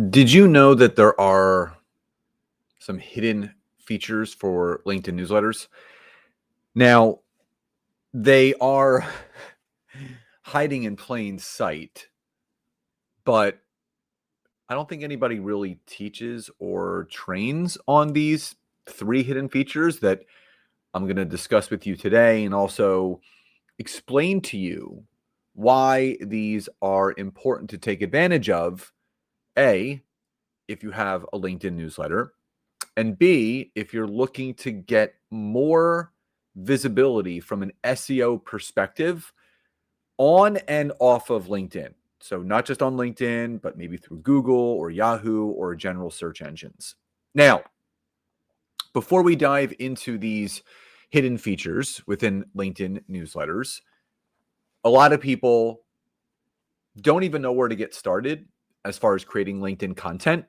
Did you know that there are some hidden features for LinkedIn newsletters? Now, they are hiding in plain sight, but I don't think anybody really teaches or trains on these three hidden features that I'm going to discuss with you today and also explain to you why these are important to take advantage of. A, if you have a LinkedIn newsletter. And B, if you're looking to get more visibility from an SEO perspective on and off of LinkedIn. So, not just on LinkedIn, but maybe through Google or Yahoo or general search engines. Now, before we dive into these hidden features within LinkedIn newsletters, a lot of people don't even know where to get started as far as creating LinkedIn content.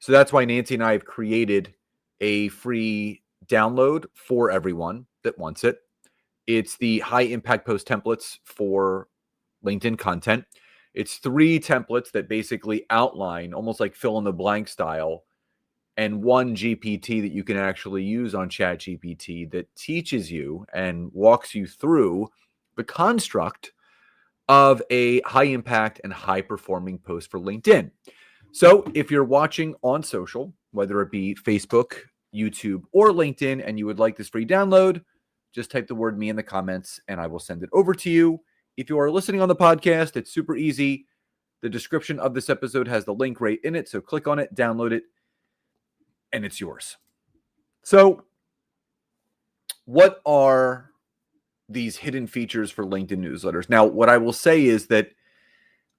So that's why Nancy and I have created a free download for everyone that wants it. It's the high impact post templates for LinkedIn content. It's 3 templates that basically outline, almost like fill in the blank style, and one GPT that you can actually use on ChatGPT that teaches you and walks you through the construct of a high impact and high performing post for LinkedIn. So if you're watching on social, whether it be Facebook, YouTube, or LinkedIn, and you would like this free download, just type the word me in the comments and I will send it over to you. If you are listening on the podcast, it's super easy. The description of this episode has the link right in it. So click on it, download it, and it's yours. So, what are these hidden features for LinkedIn newsletters? Now, what I will say is that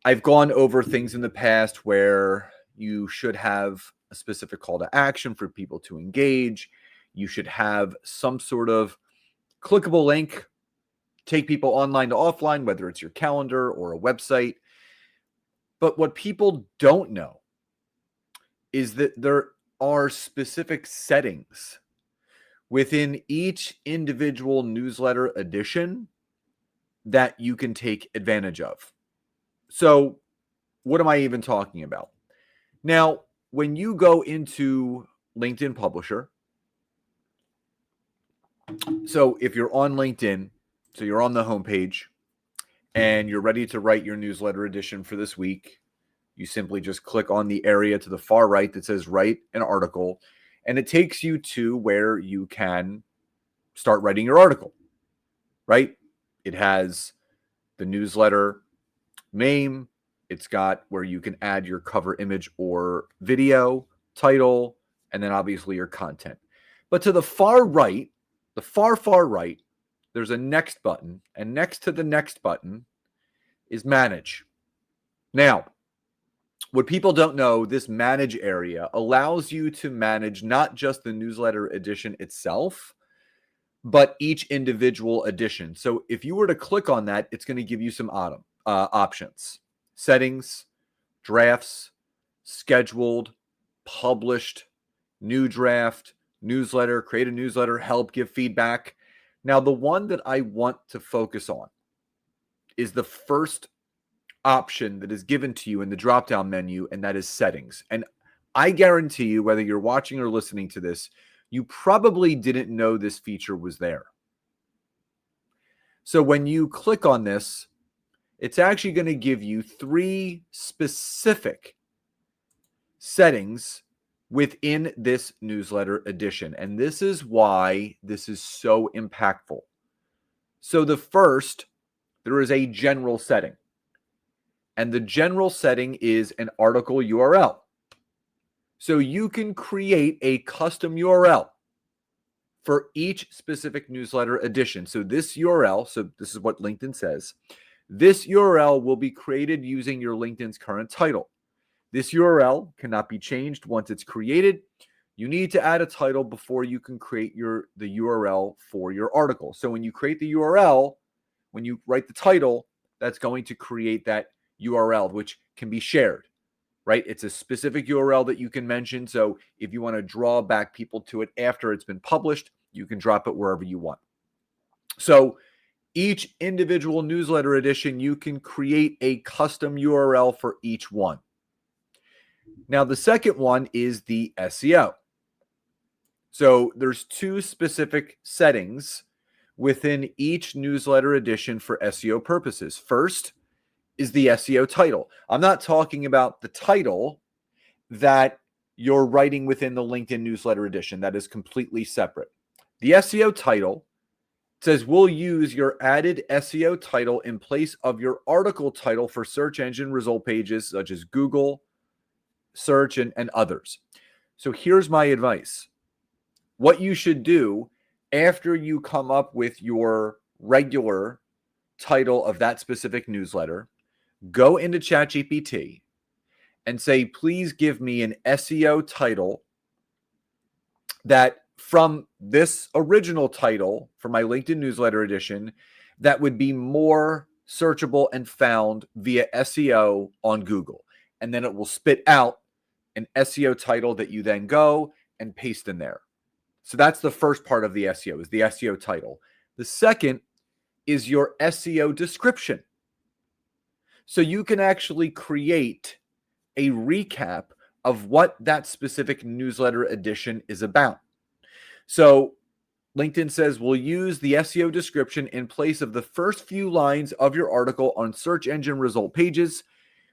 I've gone over things in the past where you should have a specific call to action for people to engage. You should have some sort of clickable link, take people online to offline, whether it's your calendar or a website. But what people don't know is that there are specific settings within each individual newsletter edition that you can take advantage of. So, what am I even talking about? Now, when you go into LinkedIn Publisher, so if you're on LinkedIn, so you're on the homepage and you're ready to write your newsletter edition for this week, you simply just click on the area to the far right that says write an article, and it takes you to where you can start writing your article, right? It has the newsletter name. It's got where you can add your cover image or video, title, and then obviously your content. But to the far right, the far right, there's a next button, and next to the next button is manage. Now, what people don't know, this manage area allows you to manage not just the newsletter edition itself, but each individual edition. So if you were to click on that, it's going to give you some options: settings, drafts, scheduled, published, new draft, newsletter, create a newsletter, help, give feedback. Now, the one that I want to focus on is the first option that is given to you in the drop-down menu, and that is settings. And I guarantee you, whether you're watching or listening to this, you probably didn't know this feature was there. So when you click on this, it's actually going to give you 3 specific settings within this newsletter edition. And this is why this is so impactful. So the first, there is a general setting. And the general setting is an article URL. So you can create a custom URL for each specific newsletter edition. So this URL, so this is what LinkedIn says, this URL will be created using your LinkedIn's current title. This URL cannot be changed once it's created. You need to add a title before you can create the URL for your article. So when you create the URL, when you write the title, that's going to create that URL, which can be shared, right? It's a specific URL that you can mention. So if you want to draw back people to it after it's been published, you can drop it wherever you want. So each individual newsletter edition, you can create a custom URL for each one. Now, the second one is the SEO. So there's two specific settings within each newsletter edition for SEO purposes. First is the SEO title. I'm not talking about the title that you're writing within the LinkedIn newsletter edition. That is completely separate. The SEO title says we'll use your added SEO title in place of your article title for search engine result pages such as Google, search, and others. So here's my advice. What you should do after you come up with your regular title of that specific newsletter, go into ChatGPT and say, please give me an SEO title that from this original title for my LinkedIn newsletter edition that would be more searchable and found via SEO on Google. And then it will spit out an SEO title that you then go and paste in there. So that's the first part of the SEO, is the SEO title. The second is your SEO description. So you can actually create a recap of what that specific newsletter edition is about. So LinkedIn says we'll use the SEO description in place of the first few lines of your article on search engine result pages.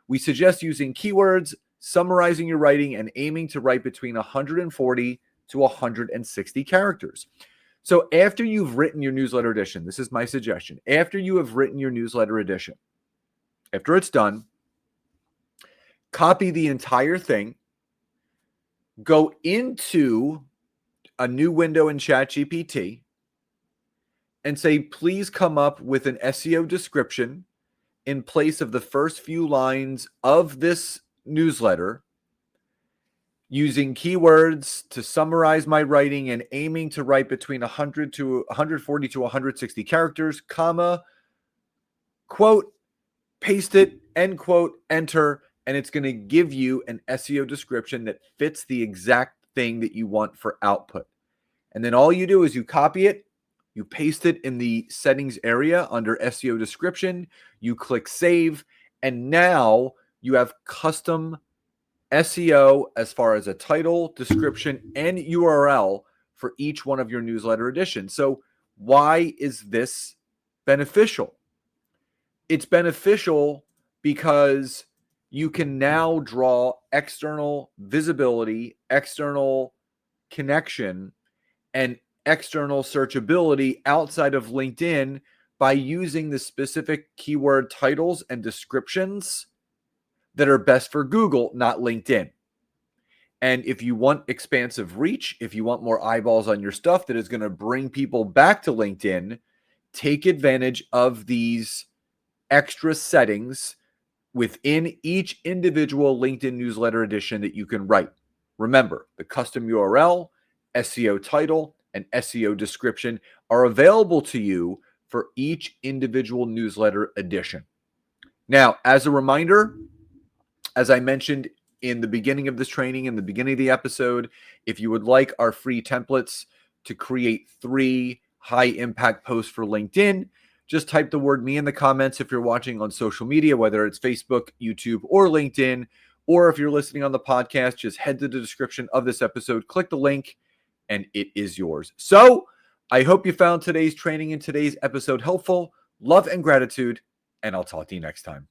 We suggest using keywords, summarizing your writing, and aiming to write between 140 to 160 characters. So after you've written your newsletter edition, this is my suggestion. After you have written your newsletter edition, after it's done, copy the entire thing, go into a new window in ChatGPT and say, please come up with an SEO description in place of the first few lines of this newsletter, using keywords to summarize my writing and aiming to write between 100 to 140 to 160 characters, comma, quote, paste it, end quote, enter, and it's going to give you an SEO description that fits the exact thing that you want for output. And then all you do is you copy it, you paste it in the settings area under SEO description, you click save, and now you have custom SEO as far as a title, description, and URL for each one of your newsletter editions. So why is this beneficial? It's beneficial because you can now draw external visibility, external connection, and external searchability outside of LinkedIn by using the specific keyword titles and descriptions that are best for Google, not LinkedIn. And if you want expansive reach, if you want more eyeballs on your stuff that is going to bring people back to LinkedIn, take advantage of these extra settings within each individual LinkedIn newsletter edition that you can write. Remember, the custom URL, SEO title, and SEO description are available to you for each individual newsletter edition. Now, as a reminder, as I mentioned in the beginning of this training, in the beginning of the episode, if you would like our free templates to create 3 high-impact posts for LinkedIn, just type the word me in the comments if you're watching on social media, whether it's Facebook, YouTube, or LinkedIn. Or if you're listening on the podcast, just head to the description of this episode, click the link, and it is yours. So I hope you found today's training and today's episode helpful. Love and gratitude, and I'll talk to you next time.